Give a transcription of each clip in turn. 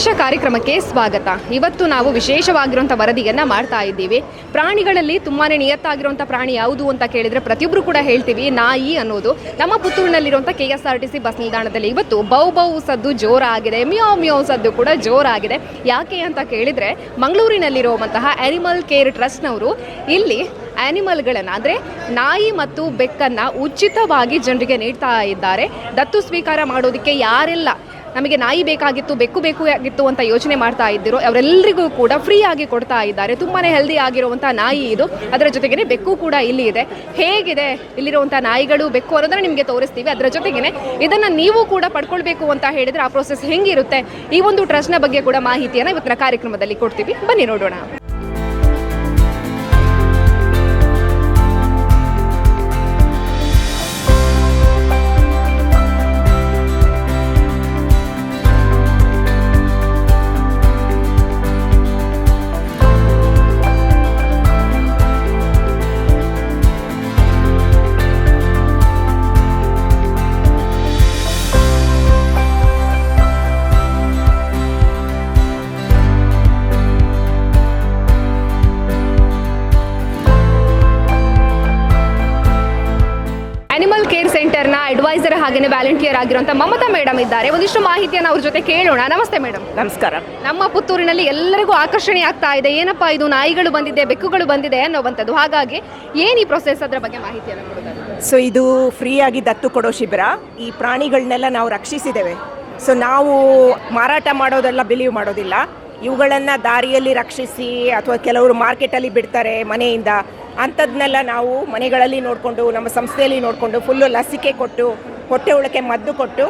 ವಿಶೇಷ ಕಾರ್ಯಕ್ರಮಕ್ಕೆ ಸ್ವಾಗತ. ಇವತ್ತು ನಾವು ವಿಶೇಷವಾಗಿರುವಂಥ ವರದಿಯನ್ನು ಮಾಡ್ತಾ ಇದ್ದೀವಿ. ಪ್ರಾಣಿಗಳಲ್ಲಿ ತುಂಬಾ ನಿಯತ್ತಾಗಿರುವಂಥ ಪ್ರಾಣಿ ಯಾವುದು ಅಂತ ಕೇಳಿದರೆ ಪ್ರತಿಯೊಬ್ಬರು ಕೂಡ ಹೇಳ್ತೀವಿ ನಾಯಿ ಅನ್ನೋದು. ನಮ್ಮ ಪುತ್ತೂರಿನಲ್ಲಿರುವಂಥ KSRTC ಬಸ್ ನಿಲ್ದಾಣದಲ್ಲಿ ಇವತ್ತು ಬೌ ಬೌ ಸದ್ದು ಜೋರಾಗಿದೆ, ಮಿಯಾವ್ ಮಿಯಾವ್ ಸದ್ದು ಕೂಡ ಜೋರಾಗಿದೆ. ಯಾಕೆ ಅಂತ ಕೇಳಿದರೆ ಮಂಗಳೂರಿನಲ್ಲಿರುವಂತಹ ಆ್ಯನಿಮಲ್ ಕೇರ್ ಟ್ರಸ್ಟ್ನವರು ಇಲ್ಲಿ ಆ್ಯನಿಮಲ್ಗಳನ್ನು ಅಂದರೆ ನಾಯಿ ಮತ್ತು ಬೆಕ್ಕನ್ನು ಉಚಿತವಾಗಿ ಜನರಿಗೆ ನೀಡ್ತಾ ಇದ್ದಾರೆ. ದತ್ತು ಸ್ವೀಕಾರ ಮಾಡೋದಕ್ಕೆ ಯಾರೆಲ್ಲ ನಮಗೆ ನಾಯಿ ಬೇಕಾಗಿತ್ತು, ಬೆಕ್ಕು ಬೇಕಾಗಿತ್ತು ಅಂತ ಯೋಚನೆ ಮಾಡ್ತಾ ಇದ್ದಿರೋ ಅವರೆಲ್ಲರಿಗೂ ಕೂಡ ಫ್ರೀ ಆಗಿ ಕೊಡ್ತಾ ಇದ್ದಾರೆ. ತುಂಬಾ ಹೆಲ್ದಿ ಆಗಿರುವಂಥ ನಾಯಿ ಇದು. ಅದರ ಜೊತೆಗೇ ಬೆಕ್ಕು ಕೂಡ ಇಲ್ಲಿ ಇದೆ. ಹೇಗಿದೆ ಇಲ್ಲಿರುವಂಥ ನಾಯಿಗಳು, ಬೆಕ್ಕು ಅನ್ನೋದನ್ನು ನಿಮಗೆ ತೋರಿಸ್ತೀವಿ. ಅದರ ಜೊತೆಗೇ ಇದನ್ನು ನೀವು ಕೂಡ ಪಡ್ಕೊಳ್ಬೇಕು ಅಂತ ಹೇಳಿದರೆ ಆ ಪ್ರೋಸೆಸ್ ಹೆಂಗಿರುತ್ತೆ, ಈ ಒಂದು ಟ್ರಸ್ಟ್ನ ಬಗ್ಗೆ ಕೂಡ ಮಾಹಿತಿಯನ್ನು ಇವತ್ತಿನ ಕಾರ್ಯಕ್ರಮದಲ್ಲಿ ಕೊಡ್ತೀವಿ. ಬನ್ನಿ ನೋಡೋಣ. ಆನಿಮಲ್ ಕೇರ್ ಸೆಂಟರ್ನ ಅಡ್ವೈಸರ್ ಹಾಗೆಯೇ ವ್ಯಾಲಂಟಿಯರ್ ಆಗಿರುವಂಥ ಮಮತಾ ಮೇಡಮ್ ಇದ್ದಾರೆ. ಒಂದಿಷ್ಟು ಮಾಹಿತಿಯನ್ನು ಅವ್ರ ಜೊತೆ ಕೇಳೋಣ. ನಮಸ್ತೆ ಮೇಡಮ್. ನಮಸ್ಕಾರ. ನಮ್ಮ ಪುತ್ತೂರಿನಲ್ಲಿ ಎಲ್ಲರಿಗೂ ಆಕರ್ಷಣೆ ಆಗ್ತಾ ಇದೆ, ಏನಪ್ಪಾ ಇದು ನಾಯಿಗಳು ಬಂದಿದೆ, ಬೆಕ್ಕುಗಳು ಬಂದಿದೆ ಅನ್ನೋವಂಥದ್ದು. ಹಾಗಾಗಿ ಏನು ಈ ಪ್ರೊಸೆಸ್, ಅದರ ಬಗ್ಗೆ ಮಾಹಿತಿಯನ್ನು ಕೊಡೋದು? ಸೊ ಇದು ಫ್ರೀಯಾಗಿ ದತ್ತು ಕೊಡೋ ಶಿಬಿರ. ಈ ಪ್ರಾಣಿಗಳನ್ನೆಲ್ಲ ನಾವು ರಕ್ಷಿಸಿದ್ದೇವೆ. ಸೊ ನಾವು ಮಾರಾಟ ಮಾಡೋದೆಲ್ಲ ಬಿಲೀವ್ ಮಾಡೋದಿಲ್ಲ. ಇವುಗಳನ್ನು ದಾರಿಯಲ್ಲಿ ರಕ್ಷಿಸಿ ಅಥವಾ ಕೆಲವರು ಮಾರ್ಕೆಟಲ್ಲಿ ಬಿಡ್ತಾರೆ ಮನೆಯಿಂದ, ಅಂಥದ್ದನ್ನೆಲ್ಲ ನಾವು ಮನೆಗಳಲ್ಲಿ ನೋಡಿಕೊಂಡು ನಮ್ಮ ಸಂಸ್ಥೆಯಲ್ಲಿ ನೋಡಿಕೊಂಡು ಫುಲ್ಲು ಲಸಿಕೆ ಕೊಟ್ಟು ಹೊಟ್ಟೆ ಉಳಕ್ಕೆ ಮದ್ದು ಕೊಟ್ಟು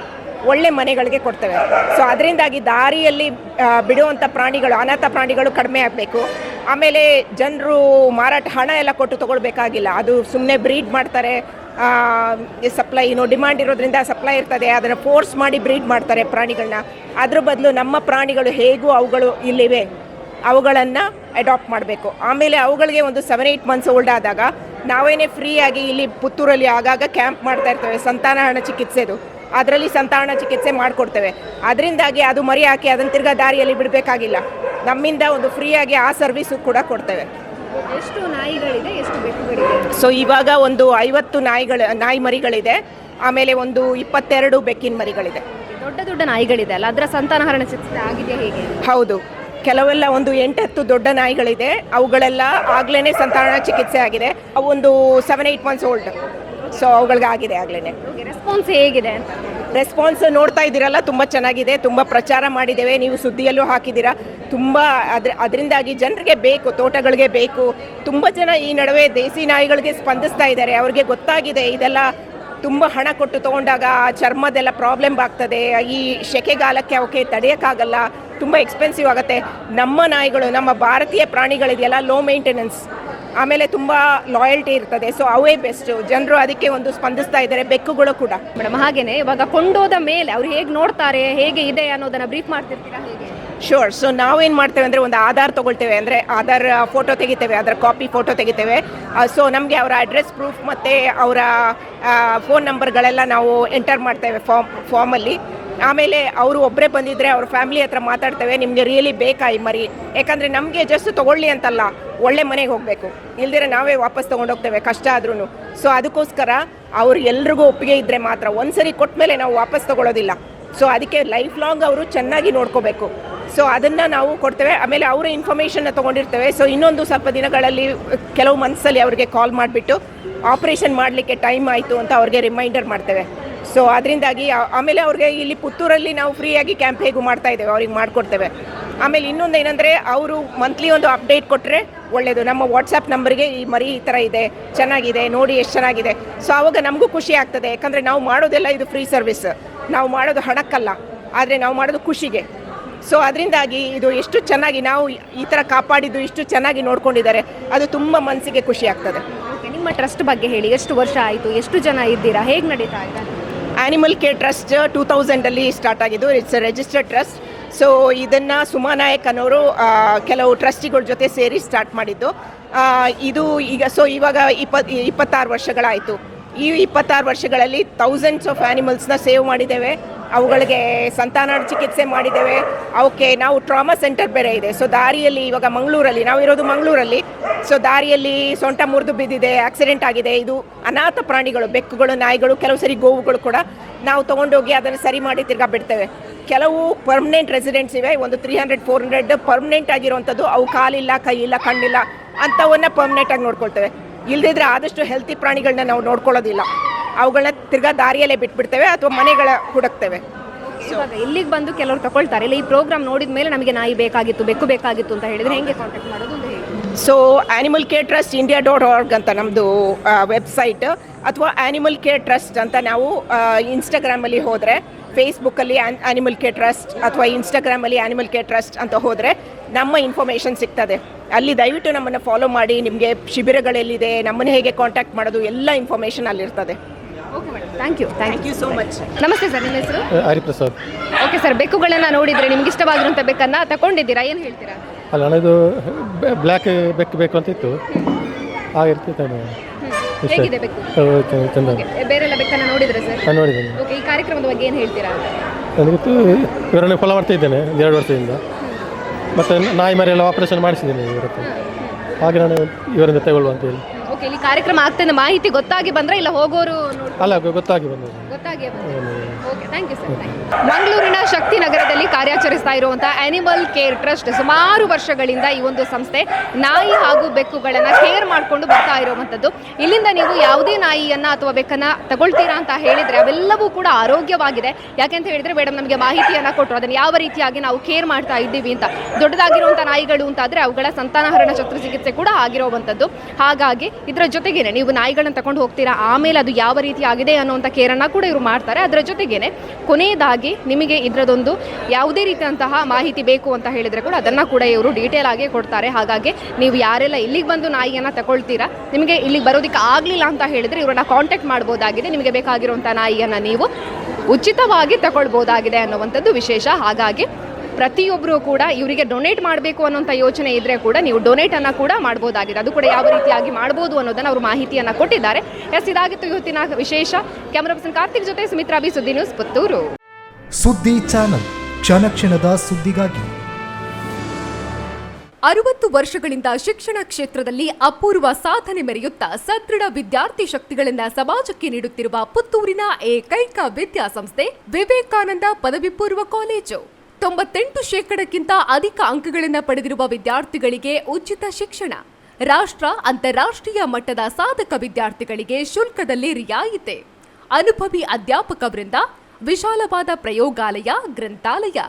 ಒಳ್ಳೆ ಮನೆಗಳಿಗೆ ಕೊಡ್ತೇವೆ. ಸೊ ಅದರಿಂದಾಗಿ ದಾರಿಯಲ್ಲಿ ಬಿಡುವಂಥ ಪ್ರಾಣಿಗಳು, ಅನಾಥ ಪ್ರಾಣಿಗಳು ಕಡಿಮೆ ಆಗಬೇಕು. ಆಮೇಲೆ ಜನರು ಮಾರಾಟ ಹಣ ಎಲ್ಲ ಕೊಟ್ಟು ತೊಗೊಳ್ಬೇಕಾಗಿಲ್ಲ. ಅದು ಸುಮ್ಮನೆ ಬ್ರೀಡ್ ಮಾಡ್ತಾರೆ, ಸಪ್ಲೈ ಡಿಮಾಂಡ್ ಇರೋದ್ರಿಂದ ಸಪ್ಲೈ ಇರ್ತದೆ, ಅದನ್ನು ಫೋರ್ಸ್ ಮಾಡಿ ಬ್ರೀಡ್ ಮಾಡ್ತಾರೆ ಪ್ರಾಣಿಗಳನ್ನ. ಅದ್ರ ಬದಲು ನಮ್ಮ ಪ್ರಾಣಿಗಳು ಹೇಗೂ ಅವುಗಳು ಇಲ್ಲಿವೆ, ಅವುಗಳನ್ನು ಅಡಾಪ್ಟ್ ಮಾಡಬೇಕು. ಆಮೇಲೆ ಅವುಗಳಿಗೆ ಒಂದು 7-8 ಮಂತ್ಸ್ ಓಲ್ಡ್ ಆದಾಗ ನಾವೇನೇ ಫ್ರೀಯಾಗಿ ಇಲ್ಲಿ ಪುತ್ತೂರಲ್ಲಿ ಆಗಾಗ ಕ್ಯಾಂಪ್ ಮಾಡ್ತಾ ಇರ್ತೇವೆ, ಸಂತಾನಹರಣ ಚಿಕಿತ್ಸೆದು. ಅದರಲ್ಲಿ ಸಂತಾನಹರಣ ಚಿಕಿತ್ಸೆ ಮಾಡಿಕೊಡ್ತೇವೆ. ಅದರಿಂದಾಗಿ ಅದು ಮರಿ ಹಾಕಿ ಅದನ್ನು ತಿರ್ಗಾ ದಾರಿಯಲ್ಲಿ ಬಿಡಬೇಕಾಗಿಲ್ಲ. ನಮ್ಮಿಂದ ಒಂದು ಫ್ರೀಯಾಗಿ ಆ ಸರ್ವಿಸು ಕೂಡ ಕೊಡ್ತೇವೆ. ಎಷ್ಟು ನಾಯಿಗಳಿದೆ, ಎಷ್ಟು ಬೆಕ್ಕುಗಳಿದೆ? ಸೊ ಇವಾಗ ಒಂದು 50 ನಾಯಿ ಮರಿಗಳಿದೆ. ಆಮೇಲೆ ಒಂದು 22 ಬೆಕ್ಕಿನ ಮರಿಗಳಿದೆ. ದೊಡ್ಡ ದೊಡ್ಡ ನಾಯಿಗಳಿದೆ ಅಲ್ಲ, ಅದರ ಸಂತಾನಹರಣ ಚಿಕಿತ್ಸೆ ಆಗಿದೆ ಹೇಗೆ? ಹೌದು, ಕೆಲವೆಲ್ಲ ಒಂದು 8-10 ದೊಡ್ಡ ನಾಯಿಗಳಿದೆ. ಅವುಗಳೆಲ್ಲ ಆಗ್ಲೇ ಸಂತಾನಹರಣ ಚಿಕಿತ್ಸೆ ಆಗಿದೆ. ಅವು ಒಂದು 7-8 ಮಂತ್ಸ್ ಓಲ್ಡ್. ಸೊ ಅವುಗಳಿಗೆ ಆಗಿದೆ ಆಗ್ಲೇ. ರೆಸ್ಪಾನ್ಸ್ ಹೇಗಿದೆ ಅಂತ? ರೆಸ್ಪಾನ್ಸ್ ನೋಡ್ತಾ ಇದ್ದೀರಲ್ಲ, ತುಂಬ ಚೆನ್ನಾಗಿದೆ. ತುಂಬ ಪ್ರಚಾರ ಮಾಡಿದ್ದೇವೆ, ನೀವು ಸುದ್ದಿಯಲ್ಲೂ ಹಾಕಿದ್ದೀರಾ. ತುಂಬ ಅದರಿಂದಾಗಿ ಜನರಿಗೆ ಬೇಕು, ತೋಟಗಳಿಗೆ ಬೇಕು. ತುಂಬ ಜನ ಈ ನಡುವೆ ದೇಸಿ ನಾಯಿಗಳಿಗೆ ಸ್ಪಂದಿಸ್ತಾ ಇದ್ದಾರೆ. ಅವ್ರಿಗೆ ಗೊತ್ತಾಗಿದೆ ಇದೆಲ್ಲ ತುಂಬ ಹಣ ಕೊಟ್ಟು ತೊಗೊಂಡಾಗ ಚರ್ಮದೆಲ್ಲ ಪ್ರಾಬ್ಲಮ್ ಆಗ್ತದೆ, ಈ ಸೆಕೆಗಾಲಕ್ಕೆ ಅವಕ್ಕೆ ತಡೆಯೋಕ್ಕಾಗಲ್ಲ, ತುಂಬ ಎಕ್ಸ್ಪೆನ್ಸಿವ್ ಆಗುತ್ತೆ. ನಮ್ಮ ನಾಯಿಗಳು, ನಮ್ಮ ಭಾರತೀಯ ಪ್ರಾಣಿಗಳಿದೆಯಲ್ಲ, ಲೋ ಮೇಂಟೆನೆನ್ಸ್, ಆಮೇಲೆ ತುಂಬ ಲಾಯಲ್ಟಿ ಇರ್ತದೆ. ಸೊ ಅವೇ ಬೆಸ್ಟು. ಜನರು ಅದಕ್ಕೆ ಒಂದು ಸ್ಪಂದಿಸ್ತಾ ಇದ್ದಾರೆ, ಬೆಕ್ಕುಗಳು ಕೂಡ. ಮೇಡಮ್, ಹಾಗೇನೆ ಇವಾಗ ಕೊಂಡೋದ ಮೇಲೆ ಅವ್ರು ಹೇಗೆ ನೋಡ್ತಾರೆ, ಹೇಗೆ ಇದೆ ಅನ್ನೋದನ್ನ ಬ್ರೀಫ್ ಮಾಡ್ತಿರ್ತೀರಾ ಹೇಗೆ? ಶೋರ್. ಸೊ ನಾವೇನು ಮಾಡ್ತೇವೆ ಅಂದರೆ ಒಂದು ಆಧಾರ್ ತೊಗೊಳ್ತೇವೆ, ಅಂದರೆ ಆಧಾರ್ ಫೋಟೋ ತೆಗಿತೇವೆ, ಅದರ ಕಾಪಿ ಫೋಟೋ ತೆಗಿತೇವೆ. ಸೊ ನಮಗೆ ಅವರ ಅಡ್ರೆಸ್ ಪ್ರೂಫ್ ಮತ್ತು ಅವರ ಫೋನ್ ನಂಬರ್ಗಳೆಲ್ಲ ನಾವು ಎಂಟರ್ ಮಾಡ್ತೇವೆ ಫಾರ್ಮಲ್ಲಿ. ಆಮೇಲೆ ಅವರು ಒಬ್ಬರೇ ಬಂದಿದ್ದರೆ ಅವ್ರ ಫ್ಯಾಮಿಲಿ ಹತ್ರ ಮಾತಾಡ್ತೇವೆ, ನಿಮಗೆ ರಿಯಲಿ ಬೇಕಾ ಈ ಮರಿ? ಯಾಕಂದರೆ ನಮಗೆ ಜಸ್ಟ್ ತೊಗೊಳ್ಳಿ ಅಂತಲ್ಲ, ಒಳ್ಳೆ ಮನೆಗೆ ಹೋಗಬೇಕು, ಇಲ್ದಿರ ನಾವೇ ವಾಪಸ್ ತೊಗೊಂಡೋಗ್ತೇವೆ ಕಷ್ಟ ಆದ್ರೂ. ಸೊ ಅದಕ್ಕೋಸ್ಕರ ಅವ್ರು ಎಲ್ರಿಗೂ ಒಪ್ಪಿಗೆ ಇದ್ದರೆ ಮಾತ್ರ. ಒಂದು ಸರಿ ಕೊಟ್ಟ ಮೇಲೆ ನಾವು ವಾಪಸ್ ತೊಗೊಳ್ಳೋದಿಲ್ಲ. ಸೊ ಅದಕ್ಕೆ ಲೈಫ್ ಲಾಂಗ್ ಅವರು ಚೆನ್ನಾಗಿ ನೋಡ್ಕೋಬೇಕು. ಸೊ ಅದನ್ನು ನಾವು ಕೊಡ್ತೇವೆ. ಆಮೇಲೆ ಅವರ ಇನ್ಫಾರ್ಮೇಷನ್ನ ತೊಗೊಂಡಿರ್ತೇವೆ. ಸೊ ಇನ್ನೊಂದು ಸ್ವಲ್ಪ ದಿನಗಳಲ್ಲಿ, ಕೆಲವು ಮಂತ್ಸಲ್ಲಿ ಅವ್ರಿಗೆ ಕಾಲ್ ಮಾಡಿಬಿಟ್ಟು ಆಪ್ರೇಷನ್ ಮಾಡಲಿಕ್ಕೆ ಟೈಮ್ ಆಯಿತು ಅಂತ ಅವ್ರಿಗೆ ರಿಮೈಂಡರ್ ಮಾಡ್ತೇವೆ. ಸೊ ಅದರಿಂದಾಗಿ ಆಮೇಲೆ ಅವ್ರಿಗೆ ಇಲ್ಲಿ ಪುತ್ತೂರಲ್ಲಿ ನಾವು ಫ್ರೀಯಾಗಿ ಕ್ಯಾಂಪ್ ಹೇಗೂ ಮಾಡ್ತಾ ಇದ್ದೇವೆ, ಅವ್ರಿಗೆ ಮಾಡಿಕೊಡ್ತೇವೆ. ಆಮೇಲೆ ಇನ್ನೊಂದು ಏನಂದರೆ, ಅವರು ಮಂತ್ಲಿ ಒಂದು ಅಪ್ಡೇಟ್ ಕೊಟ್ಟರೆ ಒಳ್ಳೆಯದು. ನಮ್ಮ ವಾಟ್ಸಪ್ ನಂಬರ್ಗೆ ಈ ಮರಿ ಈ ಥರ ಇದೆ, ಚೆನ್ನಾಗಿದೆ, ನೋಡಿ ಎಷ್ಟು ಚೆನ್ನಾಗಿದೆ. ಸೊ ಆವಾಗ ನಮಗೂ ಖುಷಿ ಆಗ್ತದೆ. ಯಾಕಂದರೆ ನಾವು ಮಾಡೋದೆಲ್ಲ ಇದು ಫ್ರೀ ಸರ್ವಿಸ್, ನಾವು ಮಾಡೋದು ಹಣಕ್ಕಲ್ಲ, ಆದರೆ ನಾವು ಮಾಡೋದು ಖುಷಿಗೆ. ಸೊ ಅದರಿಂದಾಗಿ ಇದು ಎಷ್ಟು ಚೆನ್ನಾಗಿ ನಾವು ಈ ಥರ ಕಾಪಾಡಿದ್ದು, ಇಷ್ಟು ಚೆನ್ನಾಗಿ ನೋಡ್ಕೊಂಡಿದ್ದಾರೆ, ಅದು ತುಂಬ ಮನಸ್ಸಿಗೆ ಖುಷಿ ಆಗ್ತದೆ. ನಿಮ್ಮ ಟ್ರಸ್ಟ್ ಬಗ್ಗೆ ಹೇಳಿ. ಎಷ್ಟು ವರ್ಷ ಆಯಿತು, ಎಷ್ಟು ಜನ ಇದ್ದೀರಾ, ಹೇಗೆ ನಡೀತಾ ಇದೆ? ಆ್ಯನಿಮಲ್ ಕೇರ್ ಟ್ರಸ್ಟ್ 2000ಅಲ್ಲಿ ಸ್ಟಾರ್ಟ್ ಆಗಿದ್ದು. It's registered trust. ಸೊ ಇದನ್ನು ಸುಮಾ ನಾಯಕ್ ಅನ್ನೋರು ಕೆಲವು ಟ್ರಸ್ಟಿಗಳ ಜೊತೆ ಸೇರಿ ಸ್ಟಾರ್ಟ್ ಮಾಡಿದ್ದು. ಇದು ಇವಾಗ 26 ವರ್ಷಗಳಾಯಿತು. ಈ 26 ವರ್ಷಗಳಲ್ಲಿ ಥೌಸಂಡ್ಸ್ ಆಫ್ ಆ್ಯನಿಮಲ್ಸ್ನ ಸೇವ್ ಮಾಡಿದ್ದೇವೆ. ಅವುಗಳಿಗೆ ಸಂತಾನ ಚಿಕಿತ್ಸೆ ಮಾಡಿದ್ದೇವೆ. ಅವಕ್ಕೆ ನಾವು ಟ್ರಾಮಾ ಸೆಂಟರ್ ಬೇರೆ ಇದೆ. ಸೊ ದಾರಿಯಲ್ಲಿ ಇವಾಗ ಮಂಗಳೂರಲ್ಲಿ ನಾವಿರೋದು ಮಂಗಳೂರಲ್ಲಿ. ಸೊ ದಾರಿಯಲ್ಲಿ ಸೊಂಟ ಮುರಿದು ಬಿದ್ದಿದೆ, ಆಕ್ಸಿಡೆಂಟ್ ಆಗಿದೆ. ಇದು ಅನಾಥ ಪ್ರಾಣಿಗಳು, ಬೆಕ್ಕುಗಳು, ನಾಯಿಗಳು, ಕೆಲವು ಸರಿ ಗೋವುಗಳು ಕೂಡ ನಾವು ತೊಗೊಂಡೋಗಿ ಅದನ್ನು ಸರಿ ಮಾಡಿ ತಿರ್ಗಾ ಬಿಡ್ತೇವೆ. ಕೆಲವು ಪರ್ಮನೆಂಟ್ ರೆಸಿಡೆಂಟ್ಸ್ ಇವೆ, ಒಂದು 300-400 ಪರ್ಮನೆಂಟ್ ಆಗಿರುವಂಥದ್ದು. ಅವು ಕಾಲಿಲ್ಲ, ಕೈ ಇಲ್ಲ, ಕಣ್ಣಿಲ್ಲ, ಅಂಥವನ್ನ ಪರ್ಮನೆಂಟಾಗಿ ನೋಡ್ಕೊಳ್ತೇವೆ. ಇಲ್ಲದಿದ್ರೆ ಆದಷ್ಟು ಹೆಲ್ತಿ ಪ್ರಾಣಿಗಳನ್ನ ನಾವು ನೋಡ್ಕೊಳ್ಳೋದಿಲ್ಲ. ಅವುಗಳನ್ನ ತಿರ್ಗಾ ದಾರಿಯಲ್ಲೇ ಬಿಟ್ಬಿಡ್ತೇವೆ ಅಥವಾ ಮನೆಗಳ ಹುಡುಕ್ತೇವೆ. ಇವಾಗ ಇಲ್ಲಿಗೆ ಬಂದು ಕೆಲವರು ತಗೊಳ್ತಾರೆ, ಇಲ್ಲ ಈ ಪ್ರೋಗ್ರಾಮ್ ನೋಡಿದ ಮೇಲೆ ನಮಗೆ ನಾಯಿ ಬೇಕಾಗಿತ್ತು, ಬೆಕ್ಕು ಬೇಕಾಗಿತ್ತು ಅಂತ ಹೇಳಿದ್ರೆ ಹೆಂಗೆ ಕಾಂಟ್ಯಾಕ್ಟ್ ಮಾಡೋದು ಅಂತ ಹೇಳಿ? So animal care trust India.org ಅಂತ ನಮ್ಮದು ವೆಬ್ಸೈಟ್, ಅಥವಾ ಆ್ಯನಿಮಲ್ ಕೇರ್ ಟ್ರಸ್ಟ್ ಅಂತ ನಾವು ಇನ್ಸ್ಟಾಗ್ರಾಮಲ್ಲಿ ಹೋದರೆ, ಫೇಸ್ಬುಕ್ಕಲ್ಲಿ ಆ್ಯನಿಮಲ್ ಕೇರ್ ಟ್ರಸ್ಟ್ ಅಥವಾ ಇನ್ಸ್ಟಾಗ್ರಾಮಲ್ಲಿ ಆ್ಯನಿಮಲ್ ಕೇರ್ ಟ್ರಸ್ಟ್ ಅಂತ ಹೋದರೆ ನಮ್ಮ ಇನ್ಫಾರ್ಮೇಷನ್ ಸಿಗ್ತದೆ. ಅಲ್ಲಿ ದಯವಿಟ್ಟು ನಮ್ಮನ್ನು ಫಾಲೋ ಮಾಡಿ. ನಿಮಗೆ ಶಿಬಿರಗಳೆಲ್ಲಿದೆ, ನಮ್ಮನ್ನು ಹೇಗೆ ಕಾಂಟ್ಯಾಕ್ಟ್ ಮಾಡೋದು, ಎಲ್ಲ ಇನ್ಫಾರ್ಮೇಷನ್ ಅಲ್ಲಿರ್ತದೆ. Okay madam, thank you so much. ನಮಸ್ತೆ ಸರ್, ನಿಮ್ಮ ಹೆಸರು? ಹರಿಪ್ರಸಾದ್. ಓಕೆ ಸರ್, ಬೆಕ್ಕುಗಳನ್ನ ನೋಡಿದ್ರೆ ನಿಮ್ಗೆ ಇಷ್ಟವಾಗಿರುವಂಥ ಬೆಕ್ಕನ್ನು ತಗೊಂಡಿದ್ದೀರಾ, ಏನು ಹೇಳ್ತೀರಾ? ಅಲ್ಲ, ನಾನು ಇದು ಬ್ಲ್ಯಾಕ್ ಬೆಕ್ಕು ಬೇಕು ಅಂತ ಇತ್ತು, ಆಗಿರ್ತಿತ್ತು. ಹೇಗಿದೆ ಬೆಕ್ಕು? ಚಂದ. ಬೇರೆಲ್ಲ ಬೆಕ್ಕನ್ನು ನೋಡಿದ್ರೆ ಸರ್? ನಾನು ನೋಡಿದ್ದೇನೆ. ಓಕೆ, ಈ ಕಾರ್ಯಕ್ರಮದ ಬಗ್ಗೆ ಏನು ಹೇಳ್ತೀರಾ? ನನಗಿತ್ತು ಇವರನ್ನು ಫಾಲೋ ಮಾಡ್ತಾ ಇದ್ದೇನೆ 2 ವರ್ಷದಿಂದ. ಮತ್ತು ನಾಯಿ ಮರಿ ಎಲ್ಲ ಆಪರೇಷನ್ ಮಾಡಿಸಿದ್ದೇನೆ ಇವರ ಹತ್ರ, ಹಾಗೆ ನಾನು ಇವರಿಂದ ತಗೊಳ್ಳುವ ಅಂತ ಹೇಳಿ. ಓಕೆ, ಇಲ್ಲಿ ಕಾರ್ಯಕ್ರಮ ಆಗ್ತದೆ ಮಾಹಿತಿ ಗೊತ್ತಾಗಿ ಬಂದ್ರೆ ಇಲ್ಲ ಹೋಗೋರು ಅಲ್ಲ, ಗೊತ್ತಾಗಿ ಬಂದದ್ದು. ಗೊತ್ತಾಗಿ ಓಕೆ, ಥ್ಯಾಂಕ್ ಯು ಸರ್. ಮಂಗಳೂರಿನ ಶಕ್ತಿ ನಗರದಲ್ಲಿ ಕಾರ್ಯಾಚರಿಸ್ತಾ ಇರುವಂತಹ ಆನಿಮಲ್ ಕೇರ್ ಟ್ರಸ್ಟ್ ಸುಮಾರು ವರ್ಷಗಳಿಂದ ಈ ಒಂದು ಸಂಸ್ಥೆ ನಾಯಿ ಹಾಗೂ ಬೆಕ್ಕುಗಳನ್ನು ಕೇರ್ ಮಾಡಿಕೊಂಡು ಬರ್ತಾ ಇರುವಂಥದ್ದು. ಇಲ್ಲಿಂದ ನೀವು ಯಾವುದೇ ನಾಯಿಯನ್ನ ಅಥವಾ ಬೆಕ್ಕನ್ನ ತಗೊಳ್ತೀರಾ ಅಂತ ಹೇಳಿದ್ರೆ ಅವೆಲ್ಲವೂ ಕೂಡ ಆರೋಗ್ಯವಾಗಿದೆ. ಯಾಕೆಂತ ಹೇಳಿದ್ರೆ ಮೇಡಮ್ ನಮಗೆ ಮಾಹಿತಿಯನ್ನ ಕೊಟ್ಟರು ಅದನ್ನು ಯಾವ ರೀತಿಯಾಗಿ ನಾವು ಕೇರ್ ಮಾಡ್ತಾ ಇದ್ದೀವಿ ಅಂತ. ದೊಡ್ಡದಾಗಿರುವಂಥ ನಾಯಿಗಳು ಅಂತಾದರೆ ಅವುಗಳ ಸಂತಾನಹರಣ ಶಸ್ತ್ರಚಿಕಿತ್ಸೆ ಕೂಡ ಆಗಿರುವಂಥದ್ದು. ಹಾಗಾಗಿ ಇದರ ಜೊತೆಗೇನೆ ನೀವು ನಾಯಿಗಳನ್ನ ತಗೊಂಡು ಹೋಗ್ತೀರಾ, ಆಮೇಲೆ ಅದು ಯಾವ ರೀತಿ ಆಗಿದೆ ಅನ್ನುವಂಥ ಕೇರನ್ನು ಕೂಡ ಇವರು ಮಾಡ್ತಾರೆ. ಅದರ ಜೊತೆಗೇನೆ ಕೊನೆಯದಾಗಿ ನಿಮಗೆ ಇದರದೊಂದು ಯಾವುದೇ ರೀತಿಯಂತಹ ಮಾಹಿತಿ ಬೇಕು ಅಂತ ಹೇಳಿದರೆ ಕೂಡ ಅದನ್ನು ಕೂಡ ಇವರು ಡೀಟೇಲ್ ಆಗಿ ಕೊಡ್ತಾರೆ. ಹಾಗಾಗಿ ನೀವು ಯಾರೆಲ್ಲ ಇಲ್ಲಿಗೆ ಬಂದು ನಾಯಿಯನ್ನು ತಗೊಳ್ತೀರಾ, ನಿಮಗೆ ಇಲ್ಲಿಗೆ ಬರೋದಕ್ಕೆ ಆಗಲಿಲ್ಲ ಅಂತ ಹೇಳಿದರೆ ಇವರನ್ನ ಕಾಂಟ್ಯಾಕ್ಟ್ ಮಾಡ್ಬೋದಾಗಿದೆ. ನಿಮಗೆ ಬೇಕಾಗಿರುವಂಥ ನಾಯಿಯನ್ನು ನೀವು ಉಚಿತವಾಗಿ ತಗೊಳ್ಬೋದಾಗಿದೆ ಅನ್ನುವಂಥದ್ದು ವಿಶೇಷ. ಹಾಗಾಗಿ ಪ್ರತಿಯೊಬ್ಬರು ಕೂಡ ಇವರಿಗೆ ಡೊನೇಟ್ ಮಾಡಬೇಕು ಅನ್ನೋಂಥ ಯೋಚನೆ ಇದ್ದರೆ ಕೂಡ ನೀವು ಡೊನೇಟನ್ನು ಕೂಡ ಮಾಡ್ಬೋದಾಗಿದೆ. ಅದು ಕೂಡ ಯಾವ ರೀತಿಯಾಗಿ ಮಾಡ್ಬೋದು ಅನ್ನೋದನ್ನು ಅವರು ಮಾಹಿತಿಯನ್ನು ಕೊಟ್ಟಿದ್ದಾರೆ. ಇದಾಗಿತ್ತು ಇವತ್ತಿನ ವಿಶೇಷ. ಕ್ಯಾಮರಾ ಪರ್ಸನ್ ಕಾರ್ತಿಕ್ ಜೊತೆ ಸುಮಿತ್ರಾ ಬಿ, ಸುದ್ದಿ ನ್ಯೂಸ್, ಪುತ್ತೂರು. ಸುದ್ದಿ ಚಾನಲ್, ಕ್ಷಣ ಕ್ಷಣದ ಸುದ್ದಿಗಾಗಿ. 60 ವರ್ಷಗಳಿಂದ ಶಿಕ್ಷಣ ಕ್ಷೇತ್ರದಲ್ಲಿ ಅಪೂರ್ವ ಸಾಧನೆ ಮೆರೆಯುತ್ತಾ ಸದೃಢ ವಿದ್ಯಾರ್ಥಿ ಶಕ್ತಿಗಳಿಂದ ಸಮಾಜಕ್ಕೆ ನೀಡುತ್ತಿರುವ ಪುತ್ತೂರಿನ ಏಕೈಕ ವಿದ್ಯಾಸಂಸ್ಥೆ ವಿವೇಕಾನಂದ ಪದವಿ ಪೂರ್ವ ಕಾಲೇಜು. 98% ಅಧಿಕ ಅಂಕಗಳನ್ನು ಪಡೆದಿರುವ ವಿದ್ಯಾರ್ಥಿಗಳಿಗೆ ಉಚಿತ ಶಿಕ್ಷಣ, ರಾಷ್ಟ್ರ ಅಂತಾರಾಷ್ಟ್ರೀಯ ಮಟ್ಟದ ಸಾಧಕ ವಿದ್ಯಾರ್ಥಿಗಳಿಗೆ ಶುಲ್ಕದಲ್ಲಿ ರಿಯಾಯಿತಿ, ಅನುಭವಿ ಅಧ್ಯಾಪಕ ವೃಂದ, ವಿಶಾಲವಾದ ಪ್ರಯೋಗಾಲಯ, ಗ್ರಂಥಾಲಯ,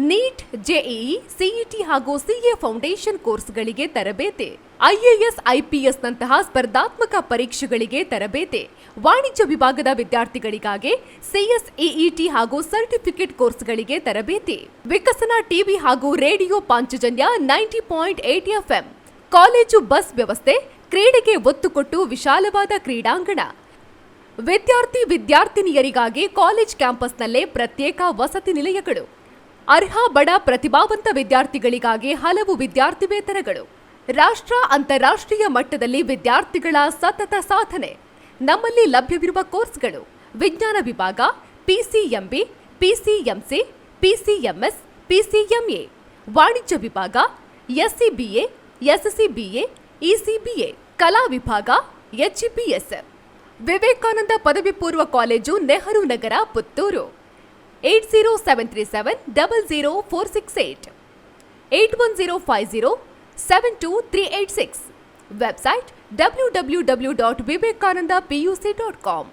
ನೀಟ್, ಜೆಇಇ, ಸಿಇಟಿ ಹಾಗೂ ಸಿಎ ಫೌಂಡೇಶನ್ ಕೋರ್ಸ್ಗಳಿಗೆ ತರಬೇತಿ, ಐಎಎಸ್, ಐಪಿಎಸ್ ನಂತಹ ಸ್ಪರ್ಧಾತ್ಮಕ ಪರೀಕ್ಷೆಗಳಿಗೆ ತರಬೇತಿ, ವಾಣಿಜ್ಯ ವಿಭಾಗದ ವಿದ್ಯಾರ್ಥಿಗಳಿಗಾಗಿ ಸಿಎಸ್ಇಇಟಿ ಹಾಗೂ ಸರ್ಟಿಫಿಕೇಟ್ ಕೋರ್ಸ್ಗಳಿಗೆ ತರಬೇತಿ, ವಿಕಸನ ಟಿವಿ ಹಾಗೂ radio Panchajanya 90.8 FM, college bus ವ್ಯವಸ್ಥೆ, ಕ್ರೀಡೆಗೆ ಒತ್ತು ಕೊಟ್ಟು ವಿಶಾಲವಾದ ಕ್ರೀಡಾಂಗಣ, ವಿದ್ಯಾರ್ಥಿನಿಯರಿಗಾಗಿ ಕಾಲೇಜ್ ಕ್ಯಾಂಪಸ್ನಲ್ಲೇ ಪ್ರತ್ಯೇಕ ವಸತಿ ನಿಲಯಗಳು, ಅರ್ಹ ಬಡ ಪ್ರತಿಭಾವಂತ ವಿದ್ಯಾರ್ಥಿಗಳಿಗಾಗಿ ಹಲವು ವಿದ್ಯಾರ್ಥಿ ವೇತನಗಳು, ರಾಷ್ಟ್ರ ಅಂತಾರಾಷ್ಟ್ರೀಯ ಮಟ್ಟದಲ್ಲಿ ವಿದ್ಯಾರ್ಥಿಗಳ ಸತತ ಸಾಧನೆ. ನಮ್ಮಲ್ಲಿ ಲಭ್ಯವಿರುವ ಕೋರ್ಸ್ಗಳು: ವಿಜ್ಞಾನ ವಿಭಾಗ, ಪಿಸಿಎಂಬಿ, ಪಿಸಿಎಂಸಿ, ಪಿಸಿಎಂಎಸ್, ಪಿಸಿಎಂಎ, ವಾಣಿಜ್ಯ ವಿಭಾಗ, ಎಸ್ಸಿಬಿಎ, ಎಸ್ಸಿಬಿಎ, ಇಸಿಬಿಎ, ಕಲಾ ವಿಭಾಗ, ಎಚ್ಇಪಿಎಸ್. ವಿವೇಕಾನಂದ ಪದವಿ ಪೂರ್ವ college, Nehru Nagar, Puttur. 80737 00468 81050 72386. Website www.vivekanandapuc.com.